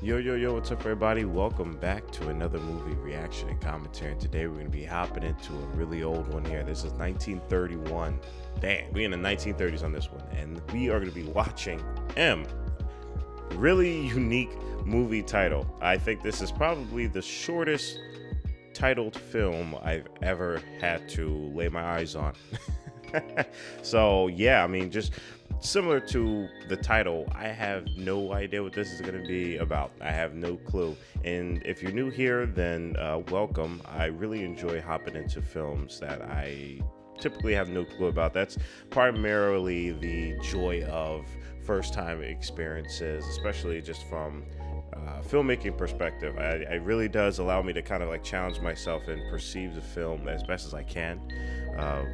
Yo, what's up, everybody? Welcome back to another movie reaction and commentary. And today we're going to be hopping into a really old one here. This is 1931. Damn, we're in the 1930s on this one. And we are going to be watching M. Really unique movie title. I think this is probably the shortest titled film I've ever had to lay my eyes on. So, yeah, I mean, just similar to the title, I have no idea what this is going to be about. I have no clue. And if you're new here, then welcome. I really enjoy hopping into films that I typically have no clue about. That's primarily the joy of first-time experiences, especially just from filmmaking perspective. It really does allow me to kind of like challenge myself and perceive the film as best as I can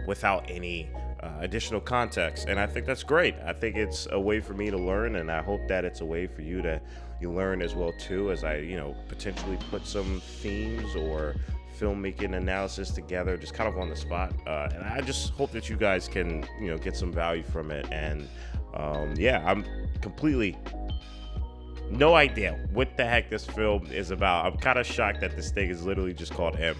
without any additional context, and I think that's great. I think it's a way for me to learn, and I hope that it's a way for you to learn as well too, as I potentially put some themes or filmmaking analysis together just kind of on the spot, and I just hope that you guys can get some value from it. And yeah, I'm completely no idea what the heck this film is about. I'm kind of shocked that this thing is literally just called M.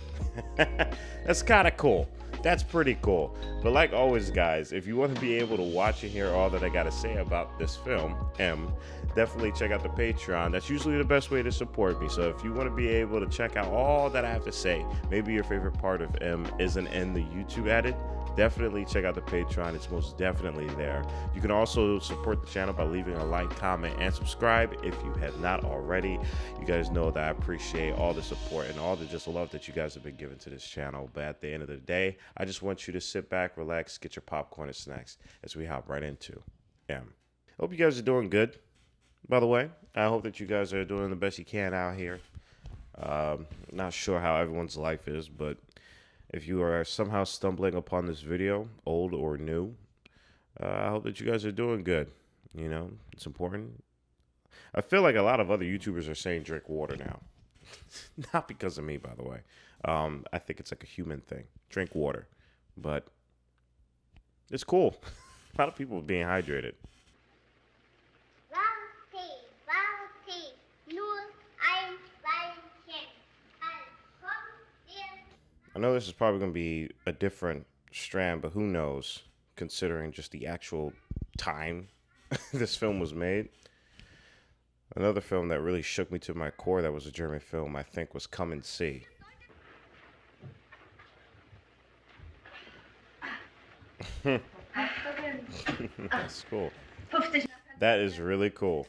That's kind of cool. That's pretty cool. But like always, guys, if you want to be able to watch and hear all that I got to say about this film, M, definitely check out the Patreon. That's usually the best way to support me. So if you want to be able to check out all that I have to say, maybe your favorite part of M isn't in the YouTube edit, definitely check out the Patreon. It's most definitely there. You can also support the channel by leaving a like, comment, and subscribe if you have not already. You guys know that I appreciate all the support and all the just love that you guys have been giving to this channel. But at the end of the day, I just want you to sit back, relax, get your popcorn and snacks as we hop right into M. Hope you guys are doing good, by the way. I hope that you guys are doing the best you can out here. Not sure how everyone's life is, but if you are somehow stumbling upon this video, old or new, I hope that you guys are doing good. It's important. I feel like a lot of other YouTubers are saying drink water now. Not because of me, by the way. I think it's like a human thing. Drink water. But it's cool. A lot of people are being hydrated. I know this is probably going to be a different strand, but who knows, considering just the actual time this film was made. Another film that really shook me to my core that was a German film, I think, was Come and See. That's cool. That is really cool.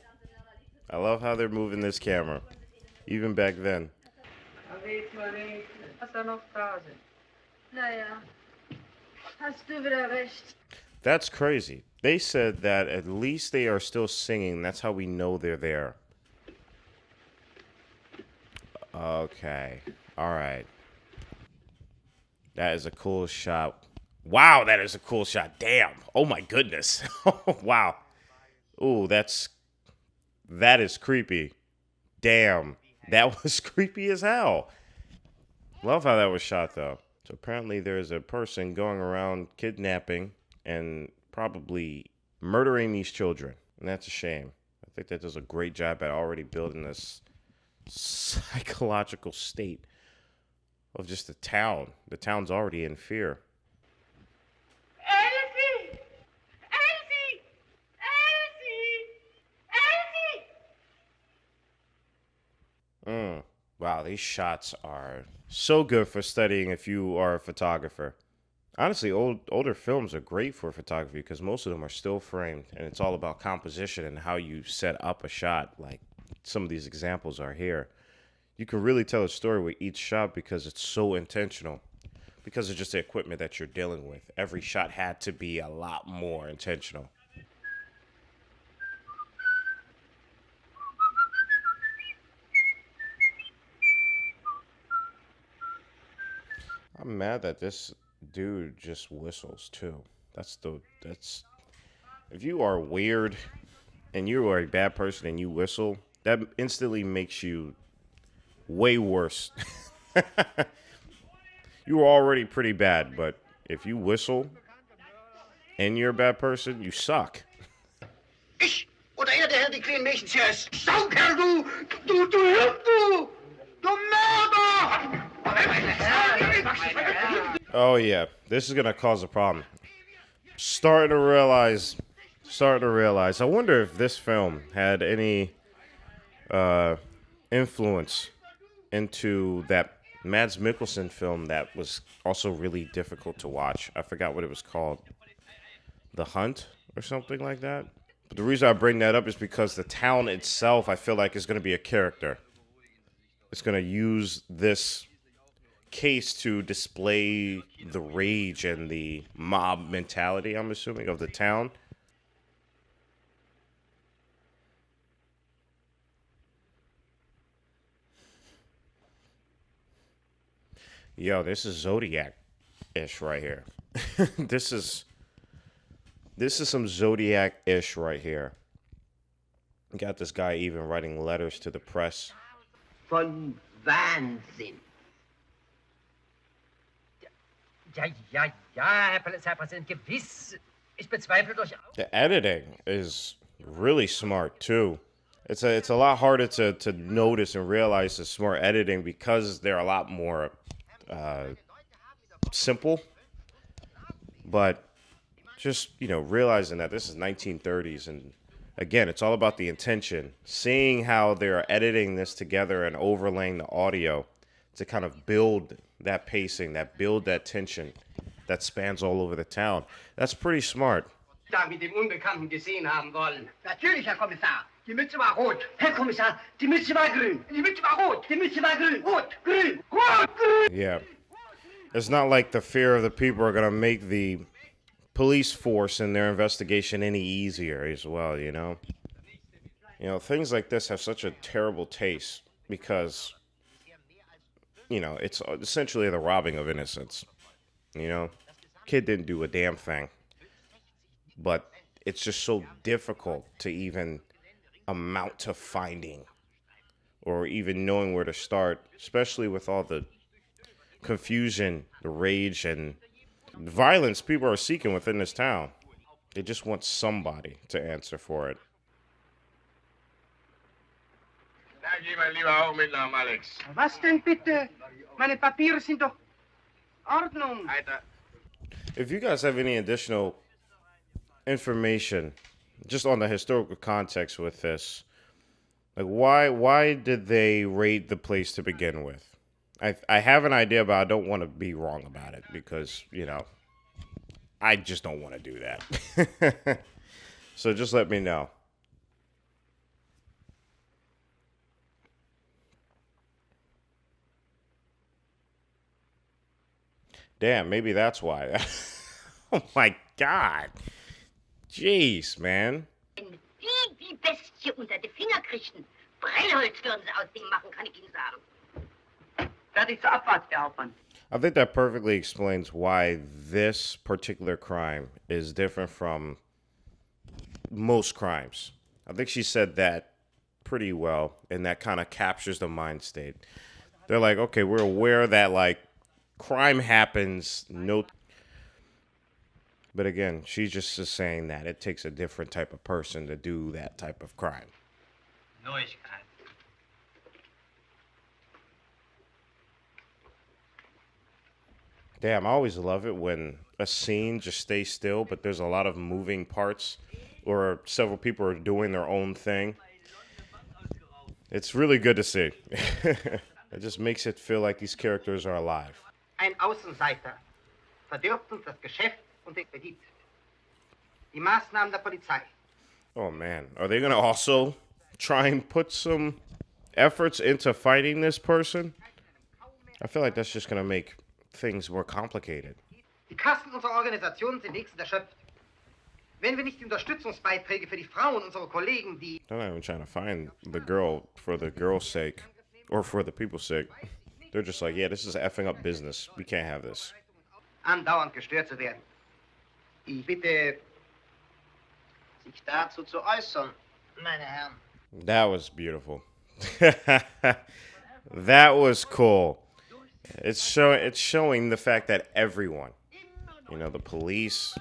I love how they're moving this camera, even back then. That's crazy. They said that at least they are still singing. That's how we know they're there. Okay. All right. That is a cool shot. Wow, that is a cool shot. Damn. Oh my goodness. Wow. Ooh, that is creepy. Damn. That was creepy as hell. Love how that was shot, though. So apparently there's a person going around kidnapping and probably murdering these children. And that's a shame. I think that does a great job at already building this psychological state of just the town. The town's already in fear. Wow, these shots are so good for studying if you are a photographer. Honestly, older films are great for photography because most of them are still framed, and it's all about composition and how you set up a shot, like some of these examples are here. You can really tell a story with each shot because it's so intentional, because of just the equipment that you're dealing with. Every shot had to be a lot more intentional. I'm mad that this dude just whistles too. That's if you are weird and you are a bad person and you whistle, that instantly makes you way worse. You were already pretty bad, but if you whistle and you're a bad person, you suck. Ich oder er, der Herr die kleinen Mädchen zuerst. Saukerl, du! Du Hirn, du! Du Mörder! Oh yeah, this is gonna cause a problem. Starting to realize. I wonder if this film had any influence into that Mads Mikkelsen film that was also really difficult to watch. I forgot what it was called. The Hunt or something like that. But the reason I bring that up is because the town itself, I feel like, is going to be a character. It's going to use this case to display the rage and the mob mentality, I'm assuming, of the town. Yo, this is Zodiac-ish right here. this is some Zodiac-ish right here. Got this guy even writing letters to the press. Von Wahnsinn. Ja, Herr Polizeipräsident, gewiss. Ich bezweifle durchaus. The editing is really smart too. It's a lot harder to notice and realize the smart editing because they're a lot more simple. But just, realizing that this is 1930s, and again, it's all about the intention. Seeing how they're editing this together and overlaying the audio to kind of build that pacing, build that tension that spans all over the town. That's pretty smart. Da mit dem Unbekannten gesehen haben wollen. Natürlich, Herr Kommissar. Die Mütze war rot. Herr Kommissar, die Mütze war grün. Die Mütze war rot. Die Mütze war grün. Rot, grün, rot, grün. Yeah. It's not like the fear of the people are going to make the police force in their investigation any easier as well, things like this have such a terrible taste because, it's essentially the robbing of innocence. Kid didn't do a damn thing. But it's just so difficult to even amount to finding or even knowing where to start, especially with all the confusion, the rage, and violence people are seeking within this town. They just want somebody to answer for it. Da geh mal lieber auch mit nach Alex. Was denn bitte? Meine Papiere sind doch Ordnung. Alter. If you guys have any additional information just on the historical context with this, like why did they raid the place to begin with? I have an idea, but I don't want to be wrong about it because I just don't want to do that. So just let me know. Damn, maybe that's why. Oh my God. Jeez, man. Wenn Sie die Bestie unter die Finger kriegten, Brennholz würden Sie aus dem machen, kann ich Ihnen sagen. Fertig zur Abfahrt, Herr Hauptmann. I think that perfectly explains why this particular crime is different from most crimes. I think she said that pretty well, and that kind of captures the mind state. They're like, okay, we're aware that, like, crime happens, but again, she's just saying that it takes a different type of person to do that type of crime. Neuigkeit. Damn, I always love it when a scene just stays still, but there's a lot of moving parts or several people are doing their own thing. It's really good to see. It just makes it feel like these characters are alive. Ein Außenseiter verdirbt uns das Geschäft und den Kredit. Die Maßnahmen der Polizei. Oh man, are they gonna also try and put some efforts into fighting this person? I feel like that's just gonna make things more complicated. Die Kassen unserer Organisation sind längst erschöpft. Wenn wir nicht die Unterstützungsbeiträge für die Frauen unserer Kollegen, die... They're not even trying to find the girl for the girl's sake or for the people's sake. They're just like, yeah, this is effing up business. We can't have this. andauernd gestört zu werden. Ich bitte, sich dazu zu äußern, meine Herren. That was beautiful. That was cool. It's showing the fact that everyone, the police,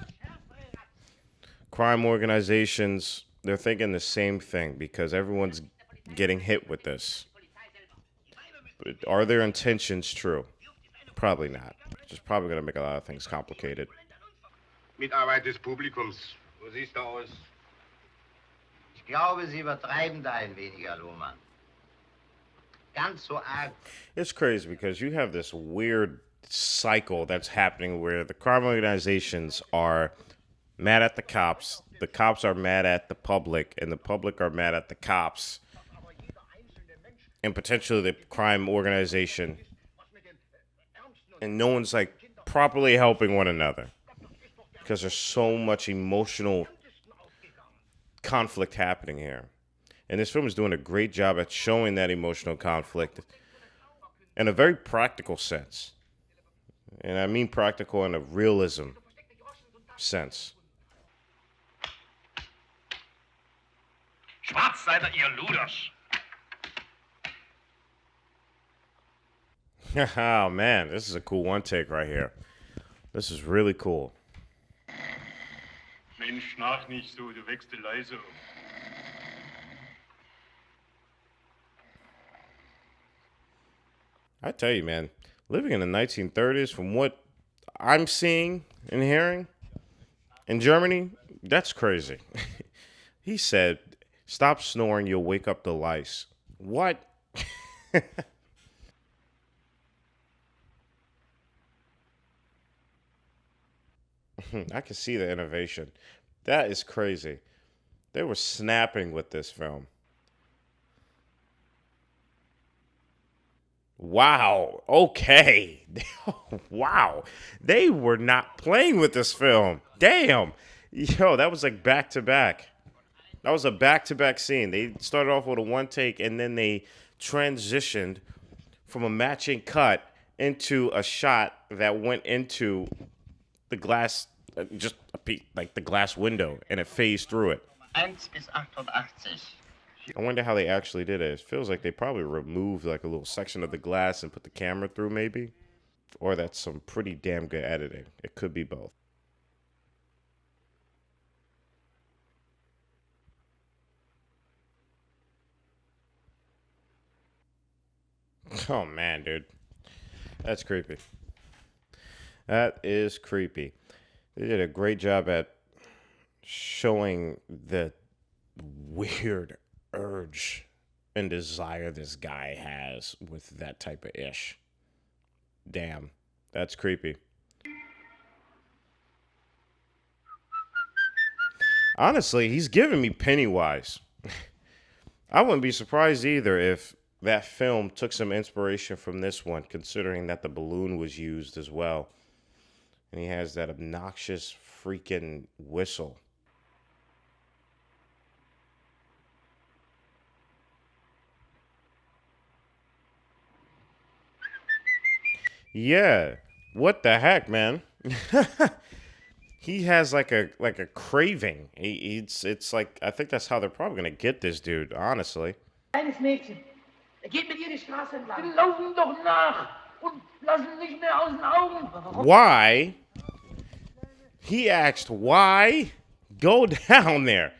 crime organizations, they're thinking the same thing because everyone's getting hit with this. But are their intentions true? Probably not. It's probably going to make a lot of things complicated. Mitarbeit des Publikums. Wo siehst du aus? Ich glaube, Sie übertreiben da ein wenig, Herr Lohmann. Ganz so arg. It's crazy because you have this weird cycle that's happening where the crime organizations are mad at the cops are mad at the public, and the public are mad at the cops, and potentially the crime organization, and no one's like properly helping one another because there's so much emotional conflict happening here. And this film is doing a great job at showing that emotional conflict in a very practical sense. And I mean practical in a realism sense. Schwarz seid ihr Luders. Oh man, this is a cool one take right here. This is really cool. Mensch, schnarch nicht so, du wächst leise um. I tell you, man, living in the 1930s, from what I'm seeing and hearing in Germany, that's crazy. He said, "Stop snoring, you'll wake up the lice." What? I can see the innovation. That is crazy. They were snapping with this film. Wow. Okay. Wow. They were not playing with this film. Damn. Yo, that was like back to back. That was a back to back scene. They started off with a one take and then they transitioned from a matching cut into a shot that went into the glass, just like the glass window, and it phased through it. 1 bis 88. I wonder how they actually did it. It feels like they probably removed like a little section of the glass and put the camera through, maybe. Or that's some pretty damn good editing. It could be both. Oh man, dude. That's creepy. That is creepy. They did a great job at showing the weird urge and desire this guy has with that type of ish. Damn, that's creepy. Honestly, he's giving me Pennywise. I wouldn't be surprised either if that film took some inspiration from this one, considering that the balloon was used as well. And he has that obnoxious freaking whistle. Yeah, what the heck, man? He has like a craving. It's like, I think that's how they're probably gonna get this dude, honestly. Kleines Mädchen. Er geht mit ihr die Straße entlang. Wir laufen doch nach und lassen nicht mehr aus den Augen. Why? He asked why? Go down there.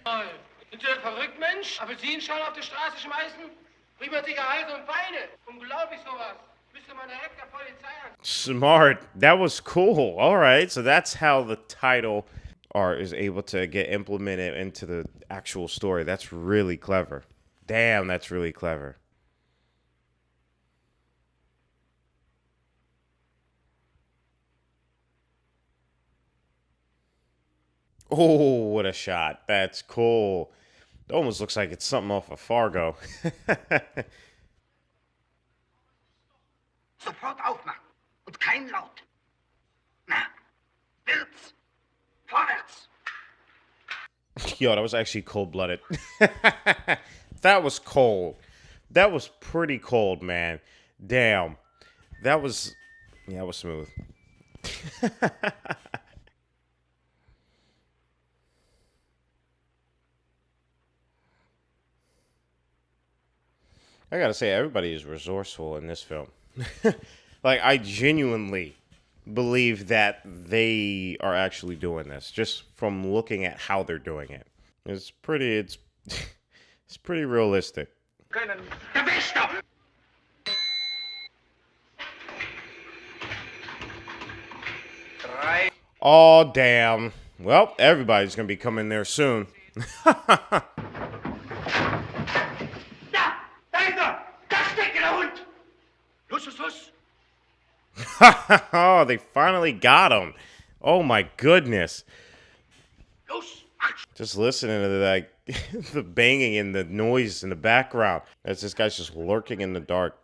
Sind Sie verrückt, Mensch? Apfelsinenschalen auf die Straße schmeißen? Primitive Hals und Beine. Unglaublich sowas. Müsste man direkt der Polizei an. Smart. That was cool. All right. So that's how the title art is able to get implemented into the actual story. That's really clever. Damn, that's really clever. Oh, what a shot. That's cool. It almost looks like it's something off of Fargo. Sofort aufmachen und kein Laut. Na, wird's. Vorwärts. Yo, that was actually cold-blooded. That was cold. That was pretty cold, man. Damn. That was smooth. I gotta say, everybody is resourceful in this film. Like, I genuinely believe that they are actually doing this, just from looking at how they're doing it. It's pretty realistic. können. Der Wächter! Oh, damn. Well, everybody's gonna be coming there soon. Da! Da ist er! Da steckt der Hund! Los, los, los! Oh, they finally got him. Oh my goodness. Los! Just listening to that, the banging and the noise in the background as this guy's just lurking in the dark.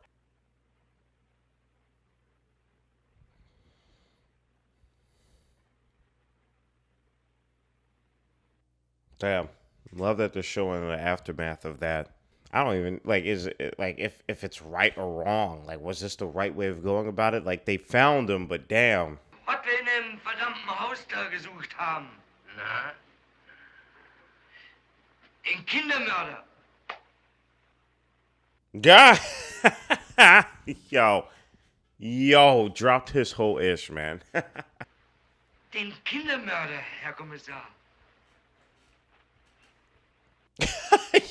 Damn. Love that they're showing the aftermath of that. I don't even like is it like if it's right or wrong. Like was this the right way of going about it? Like they found him, but damn. Was wir in dem verdammten Haus da gesucht haben. Na? Den Kindermörder. God. Yo, dropped his whole ish, man. Den Kindermörder, Herr Kommissar.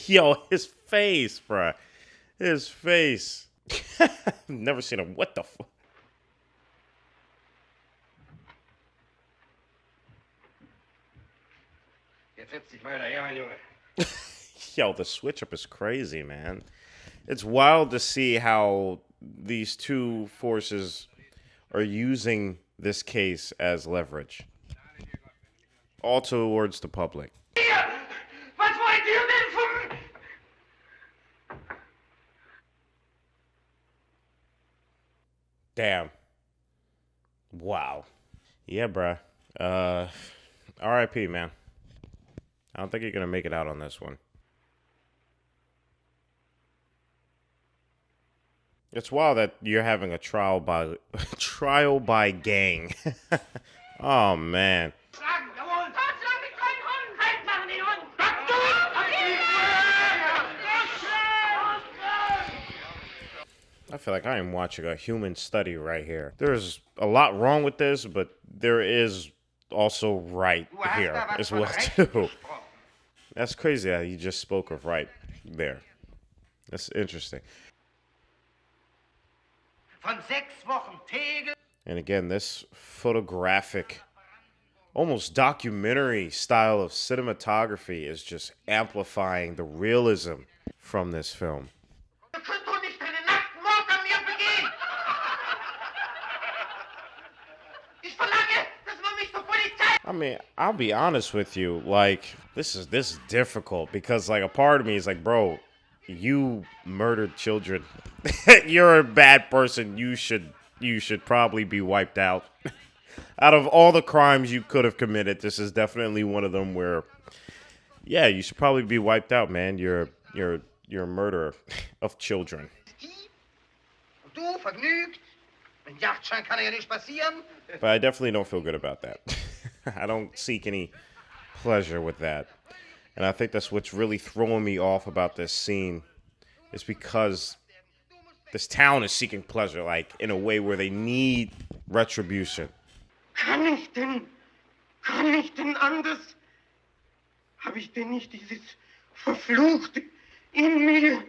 Yo, his face, bruh. His face. Never seen him. What the fuck? Jetzt setz dich mal daher, mein Junge. Yo, the switch up is crazy, man. It's wild to see how these two forces are using this case as leverage. All towards the public. Hier! Was wollt ihr denn von... Damn. Wow. Yeah, bruh. RIP, man. I don't think you're gonna make it out on this one. It's wild that you're having a trial by gang. Oh man. Schlagen, jawohl! Totschlag mit deinem Hund! Halt machen den Hund! I feel like I am watching a human study right here. There's a lot wrong with this, but there is also right here as well too. That's crazy how you just spoke of right there. That's interesting. Von 6 Wochen Tegel. And again, this photographic, almost documentary style of cinematography is just amplifying the realism from this film. Du kannst doch nicht einen nackten Mord an mir begehen! Ich verlange, dass man mich zur Polizei... I mean, I'll be honest with you, like, this is difficult because, like, a part of me is like, bro, you murdered children. You're a bad person. You should probably be wiped out. Out of all the crimes you could have committed, this is definitely one of them where, yeah, you should probably be wiped out, man. You're a murderer of children. Du vergnügt. Ein Jagdschein kann ja nicht passieren. But I definitely don't feel good about that. I don't seek any pleasure with that. And I think that's what's really throwing me off about this scene is because this town is seeking pleasure, like, in a way where they need retribution. Kann ich denn anders? Hab ich denn nicht dieses Verfluchte in mir?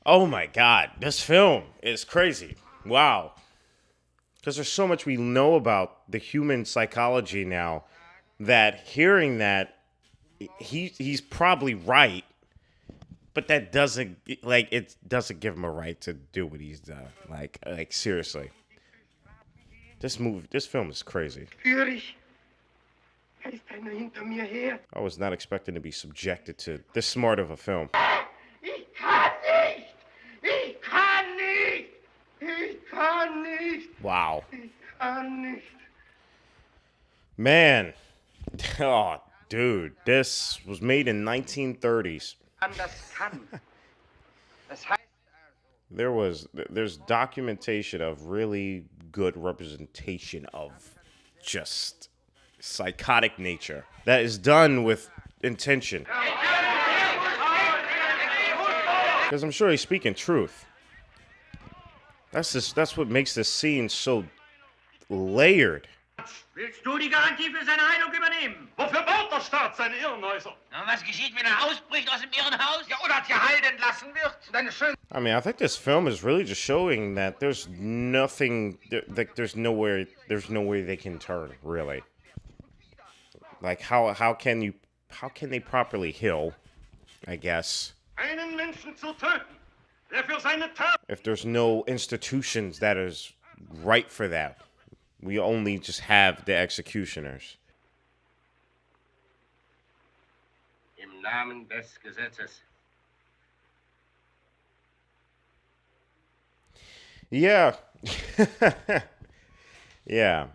Oh my God, this film is crazy. Wow. Because there's so much we know about the human psychology now that hearing that, he's probably right, but that doesn't, like, it doesn't give him a right to do what he's done. Like seriously. This film is crazy. Spür ich. Da ist einer hinter mir her. I was not expecting to be subjected to this smart of a film. Ich kann nicht! Ich kann nicht! Ich kann nicht! Wow. Ich kann nicht! Man. Oh, dude. This was made in 1930s. Anders kann. Das heißt There's documentation of really good representation of just psychotic nature that is done with intention. Because I'm sure he's speaking truth. That's what makes this scene so layered. Willst du die Garantie für seine Heilung übernehmen? Wofür baut der Staat seine Irrenhäuser? Und was geschieht, wenn er ausbricht aus dem Irrenhaus? Ja, oder geheilt entlassen wird? Deine schöne... I mean, I think this film is really just showing that there's nothing, like there's nowhere they can turn, really. Like how can they properly heal, I guess, Einen Menschen zu töten, der für seine Tat... if there's no institutions that is right for that. We only just have the executioners. Im Namen des Gesetzes. Yeah. Yeah.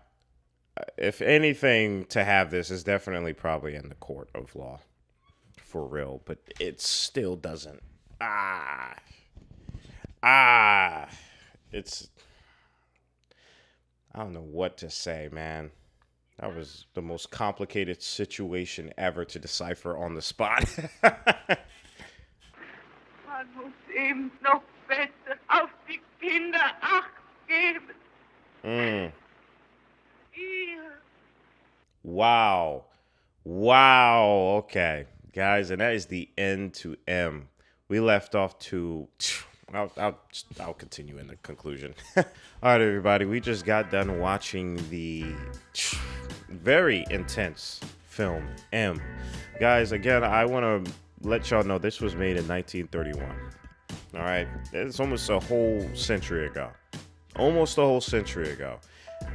If anything, to have this is definitely probably in the court of law. For real. But it still doesn't. It's... I don't know what to say, man. That was the most complicated situation ever to decipher on the spot. Man muss eben noch besser auf die Kinder Acht geben. Wow. Okay, guys, and that is the end to M. We left off to... I'll continue in the conclusion. All right, everybody. We just got done watching the very intense film M. Guys, again, I want to let y'all know this was made in 1931. All right, it's almost a whole century ago.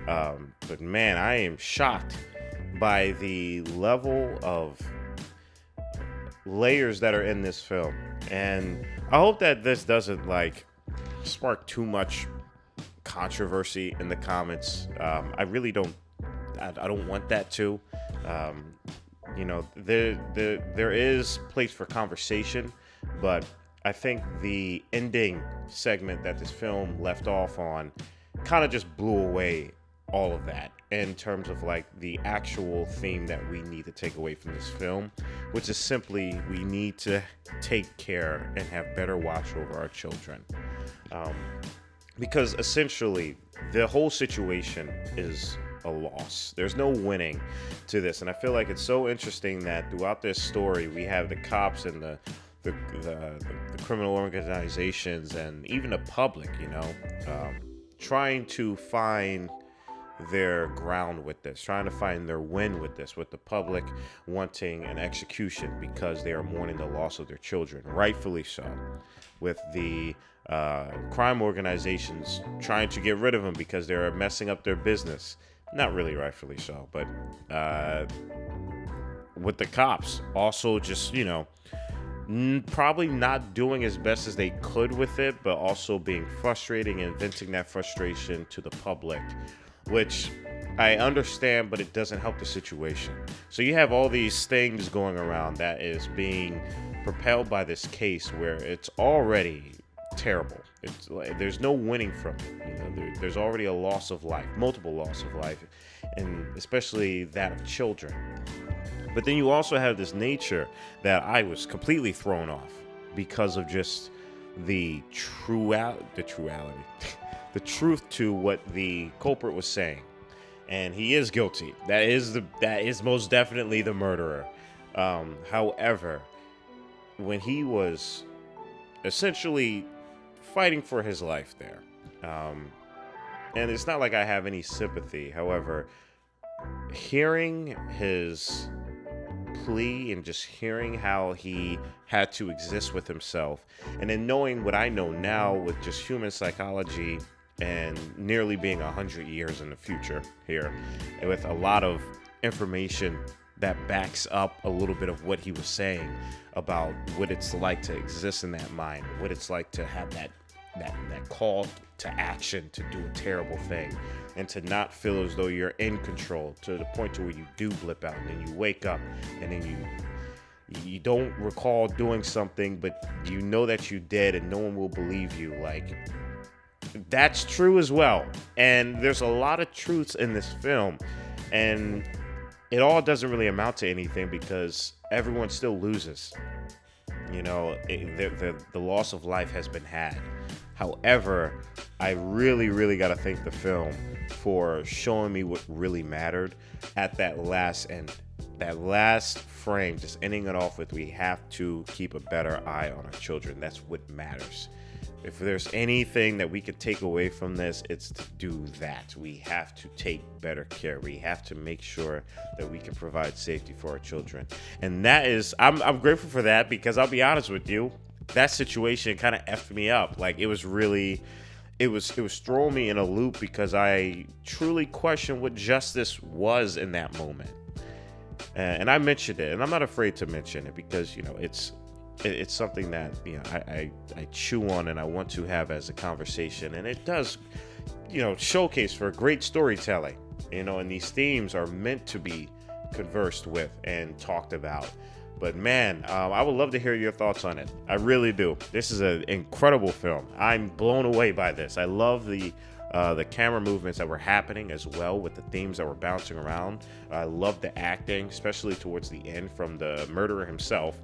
But man, I am shocked by the level of layers that are in this film, and I hope that this doesn't like spark too much controversy in the comments. I really don't. I don't want that to. You know, there is place for conversation, but I think the ending segment that this film left off on kind of just blew away all of that in terms of like the actual theme that we need to take away from this film, which is simply we need to take care and have better watch over our children, because essentially the whole situation is a loss. There's no winning to this, and I feel like it's so interesting that throughout this story we have the cops and the criminal organizations and even the public, you know, trying to find their ground with this, trying to find their win with this, with the public wanting an execution because they are mourning the loss of their children, rightfully so, with the crime organizations trying to get rid of them because they're messing up their business, not really rightfully so, but with the cops also just, you know, probably not doing as best as they could with it, but also being frustrating and venting that frustration to the public, which I understand, but it doesn't help the situation. So you have all these things going around that is being propelled by this case where it's already terrible. It's like, there's no winning from it. You know, there's already a loss of life, multiple loss of life, and especially that of children. But then you also have this nature that I was completely thrown off because of just the truality. The truth to what the culprit was saying, and he is guilty. That is most definitely the murderer. However, when he was essentially fighting for his life there, and it's not like I have any sympathy. However, hearing his plea and just hearing how he had to exist with himself, and then knowing what I know now with just human psychology and nearly being 100 years in the future here, and with a lot of information that backs up a little bit of what he was saying about what it's like to exist in that mind, what it's like to have that call to action to do a terrible thing, and to not feel as though you're in control to the point to where you do blip out and then you wake up and then you don't recall doing something, but you know that you did and no one will believe you. Like, that's true as well. And there's a lot of truths in this film, and it all doesn't really amount to anything because everyone still loses. You know, the loss of life has been had. However, I really got to thank the film for showing me what really mattered at that last end. That last frame, just ending it off with, we have to keep a better eye on our children. That's what matters. If there's anything that we could take away from this, it's to do that. We have to take better care. We have to make sure that we can provide safety for our children. And that is, I'm grateful for that, because I'll be honest with you, that situation kind of effed me up. Like, it was throwing me in a loop, because I truly questioned what justice was in that moment. And I mentioned it, and I'm not afraid to mention it, because, you know, it's something that, you know, I chew on and I want to have as a conversation, and it does, you know, showcase for great storytelling, you know, and these themes are meant to be conversed with and talked about. But man, I would love to hear your thoughts on it. I really do. This is an incredible film. I'm blown away by this. I love the camera movements that were happening as well, with the themes that were bouncing around. I love the acting, especially towards the end, from the murderer himself.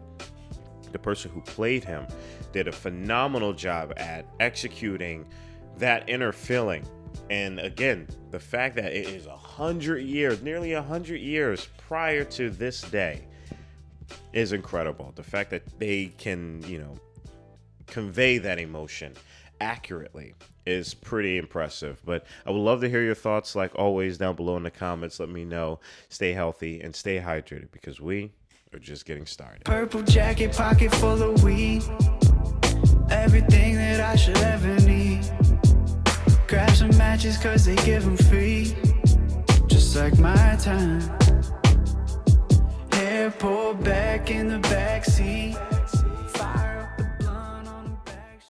The person who played him did a phenomenal job at executing that inner feeling. And again, the fact that it is 100 years, nearly 100 years prior to this day, is incredible. The fact that they can, you know, convey that emotion accurately is pretty impressive. But I would love to hear your thoughts, like always, down below in the comments. Let me know. Stay healthy and stay hydrated, because we are just getting started. Purple jacket, pocket full of weed, everything that I should ever need. Grab some matches, cause they give them free, just like my time. Hair pulled back in the backseat,